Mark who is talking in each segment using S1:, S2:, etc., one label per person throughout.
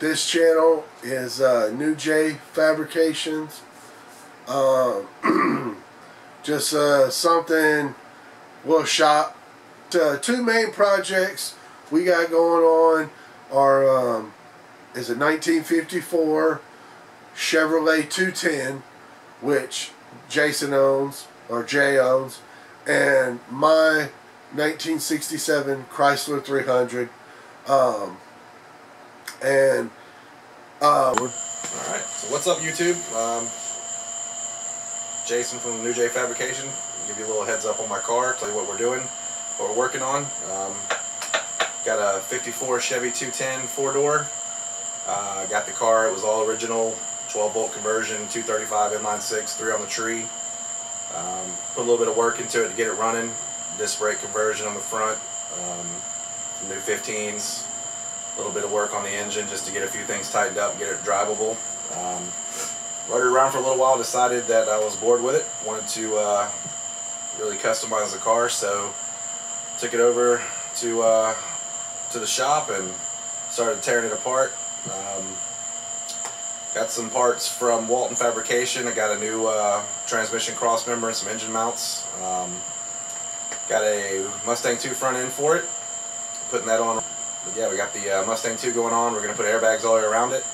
S1: This channel is NuNu and Jay Fabrications. Just something we'll shop. Two main projects we got going on are is a 1954 Chevrolet 210, which Jason owns, or Jay owns, and my 1967 Chrysler 300. Alright,
S2: so what's up, YouTube? Jason from NuNu and Jay Fabrication. Give you a little heads up on my car, tell you what we're doing, what we're working on. Got a 54 Chevy 210 4-door. Got the car, it was all original, 12-volt conversion, 235 inline 6, 3 on the tree. Put a little bit of work into it to get it running. Disc brake conversion on the front, new 15s, a little bit of work on the engine just to get a few things tightened up, get it drivable. Rode it around for a little while, decided that I was bored with it, wanted to really customize the car, so took it over to the shop and started tearing it apart. Got some parts from Fabrication. I got a new transmission cross member and some engine mounts. Got a Mustang 2 front end for it, putting that on. But yeah, we got the Mustang 2 going on. We're going to put airbags all the way around it.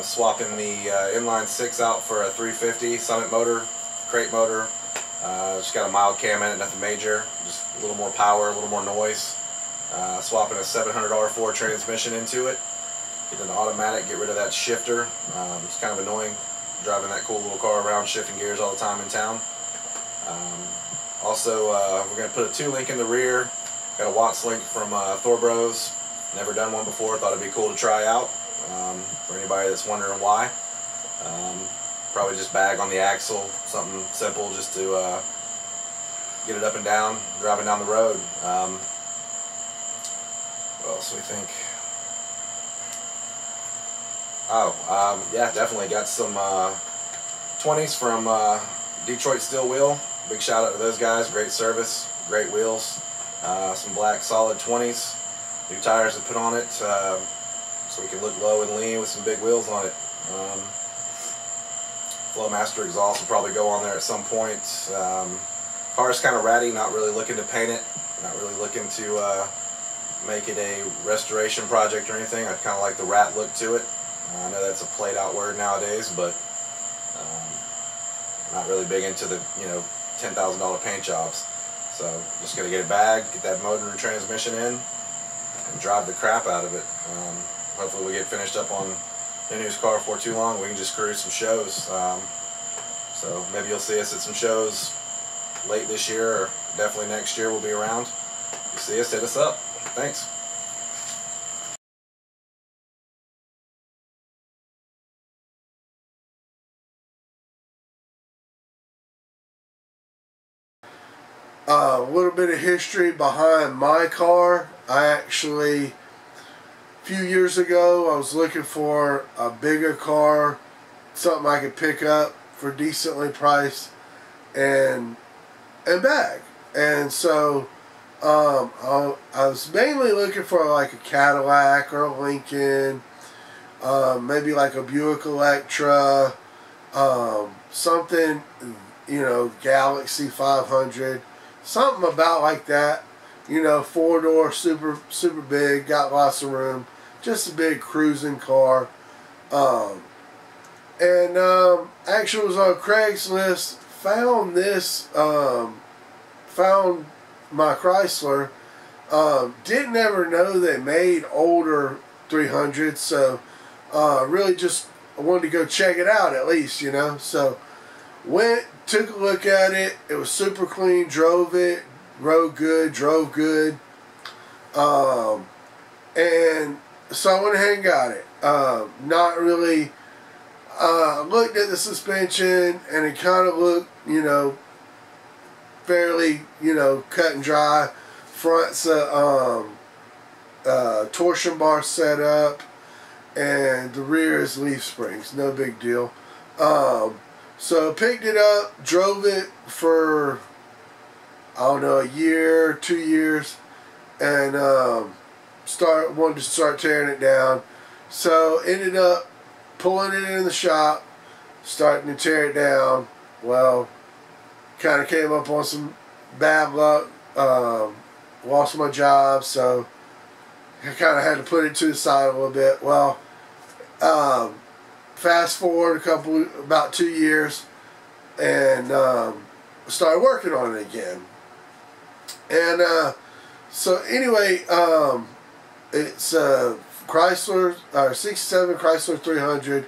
S2: Swapping the inline 6 out for a 350 Summit motor, crate motor. Just got a mild cam in it, nothing major. Just a little more power, a little more noise. Swapping a $700 Ford transmission into it. Get an automatic, get rid of that shifter. It's kind of annoying driving that cool little car around, shifting gears all the time in town. Also, we're going to put a 2-link in the rear. Got a Watts link from Thorbros. Never done one before, thought it'd be cool to try out. For anybody that's wondering why. Probably just bag on the axle, something simple just to get it up and down, driving down the road. What else do we think? Yeah, definitely got some 20s from Detroit Steel Wheel. Big shout out to those guys, great service, great wheels. Some black solid 20s, new tires to put on it, so we can look low and lean with some big wheels on it. Flowmaster exhaust will probably go on there at some point. Car's kind of ratty, not really looking to paint it, not really looking to make it a restoration project or anything. I kind of like the rat look to it. I know that's a played out word nowadays, but not really big into the $10,000 paint jobs. So just gonna get it bagged, get that motor and transmission in, and drive the crap out of it. Hopefully we get finished up on NuNu's car for too long. We can just cruise some shows. So maybe you'll see us at some shows late this year, or definitely next year we'll be around. If you see us, hit us up. Thanks.
S1: A little bit of history behind my car. A few years ago, I was looking for a bigger car, something I could pick up for decently priced and bag. And so I was mainly looking for like a Cadillac or a Lincoln, maybe like a Buick Electra, something, Galaxy 500. Something about like that, 4-door, super big, got lots of room, just a big cruising car. Actually was on Craigslist, found this, found my Chrysler. Didn't ever know they made older 300s, so really just I wanted to go check it out at least, So went, took a look at it. It was super clean. Drove it, rode good, drove good. And so I went ahead and got it. Not really. Looked at the suspension, and it kind of looked, fairly, cut and dry. Front's a torsion bar set up, and the rear is leaf springs. No big deal. So picked it up, drove it for, I don't know, a year, 2 years, and wanted to start tearing it down. So ended up pulling it in the shop, starting to tear it down. Well, kind of came up on some bad luck. Lost my job, so I kind of had to put it to the side a little bit. Well, fast forward about 2 years, and started working on it again. And so anyway, it's Chrysler, 67 Chrysler 300,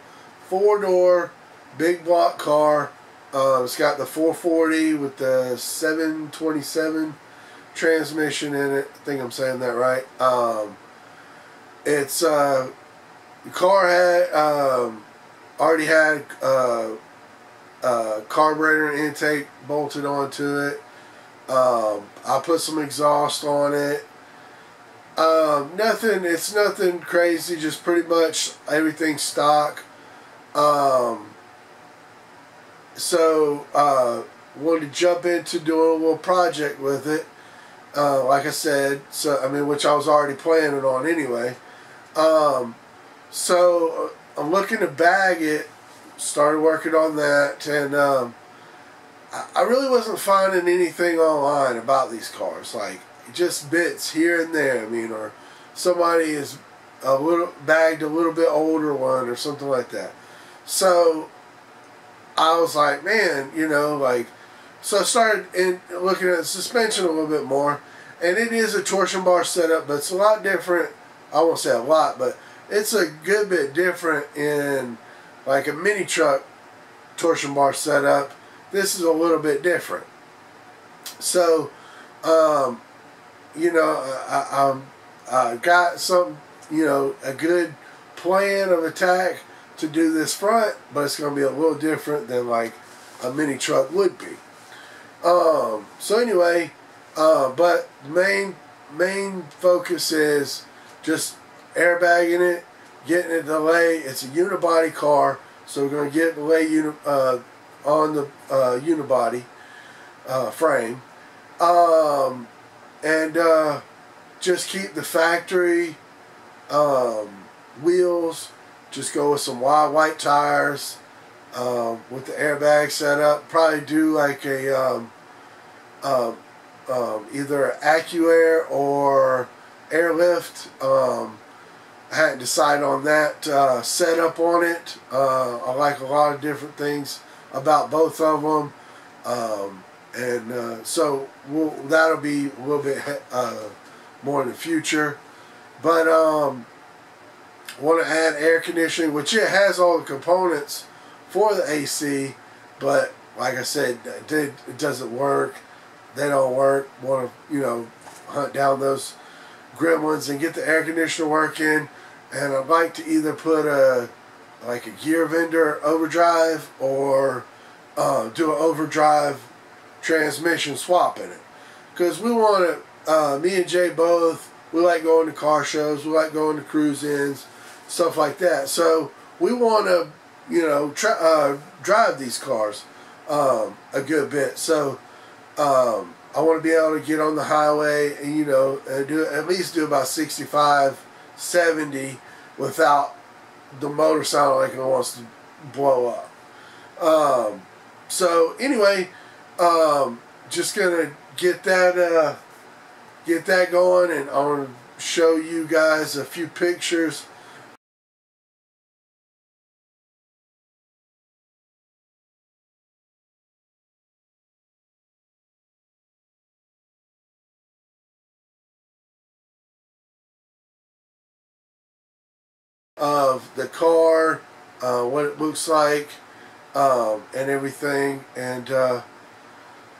S1: 4-door, big block car. It's got the 440 with the 727 transmission in it. I think I'm saying that right. It's the car had already had carburetor and intake bolted onto it. I put some exhaust on it. It's nothing crazy, just pretty much everything stock. So wanted to jump into doing a little project with it. Like I said, which I was already planning on anyway. So I'm looking to bag it. Started working on that, and I really wasn't finding anything online about these cars. Like, just bits here and there. I mean, or somebody is bagged a little bit older one or something like that. So I was like, man, so I started looking at the suspension a little bit more, and it is a torsion bar setup, but it's a lot different. I won't say a lot, but it's a good bit different in like a mini truck torsion bar setup. This is a little bit different. So, I got some, a good plan of attack to do this front, but it's going to be a little different than like a mini truck would be. So anyway, but the main focus is just airbagging it, getting it delay. It's a unibody car, so we're going to get delay on the unibody frame, and just keep the factory wheels. Just go with some wide white tires with the airbag set up. Probably do like a either AccuAir or Airlift. I hadn't decided on that setup on it. I like a lot of different things about both of them, so that'll be a little bit more in the future. But want to add air conditioning, which it has all the components for the AC, but like I said, it doesn't work. They don't work. Want to hunt down those gremlins and get the air conditioner working. And I'd like to either put a gear vendor overdrive or do an overdrive transmission swap in it, because we want to. Me and Jay both, we like going to car shows. We like going to cruise-ins, stuff like that. So we want to, drive these cars a good bit. So I want to be able to get on the highway and at least do about 65, 70 without the motor sounding like it wants to blow up. So anyway, just gonna get that going, and I want to show you guys a few pictures of the car, what it looks like, and everything. And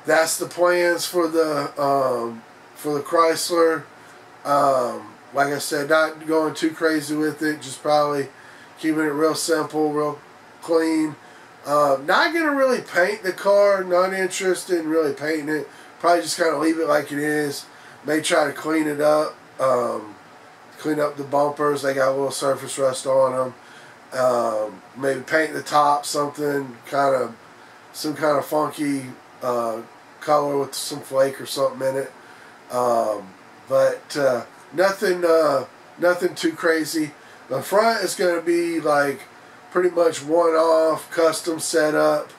S1: that's the plans for the Chrysler. Like I said, not going too crazy with it, just probably keeping it real simple, real clean. Not going to really paint the car, not interested in really painting it. Probably just kind of leave it like it is. May try to clean it up, clean up the bumpers. They got a little surface rust on them. Maybe paint the top some kind of funky color with some flake or something in it. But nothing too crazy. The front is going to be like pretty much one-off, custom setup,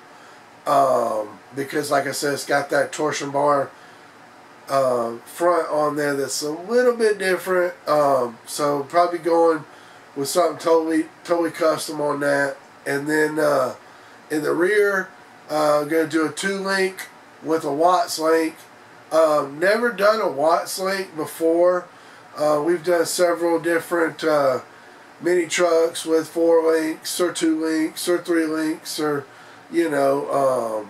S1: because like I said, it's got that torsion bar front on there that's a little bit different. So probably going with something totally custom on that. And then in the rear, I'm going to do a 2-link with a Watts link. Never done a Watts link before. We've done several different mini trucks with 4 links or 2 links or 3 links, or you know,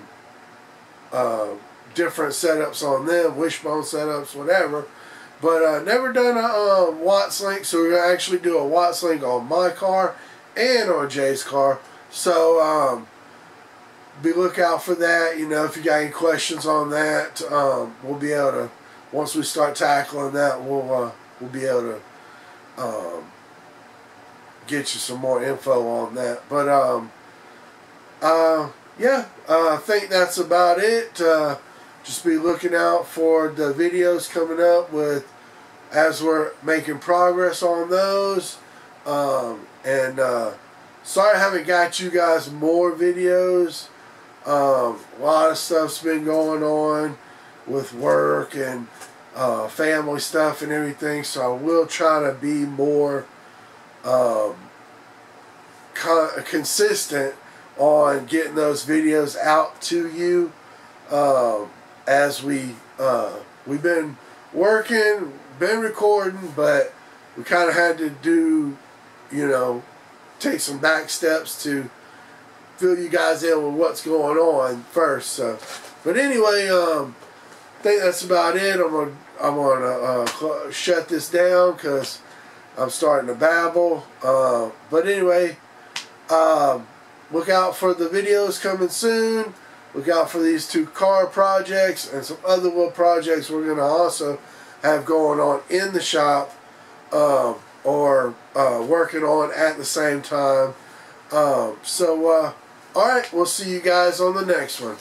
S1: different setups on them, wishbone setups, whatever. But never done a Watts link, so we're going to actually do a Watts link on my car and on Jay's car. So be lookout for that. You know, if you got any questions on that, we'll be able to, once we start tackling that, we'll be able to get you some more info on that. But yeah, I think that's about it. Just be looking out for the videos coming up with as we're making progress on those. And sorry I haven't got you guys more videos. A lot of stuff's been going on with work and family stuff and everything, so I will try to be more consistent on getting those videos out to you. As we've been working, been recording, but we kind of had to do, you know, take some back steps to fill you guys in with what's going on first. So, but anyway, I think that's about it. I'm gonna shut this down because I'm starting to babble. But anyway, look out for the videos coming soon. Look out for these 2 car projects and some other little projects we're going to also have going on in the shop, or working on at the same time. Alright, we'll see you guys on the next one.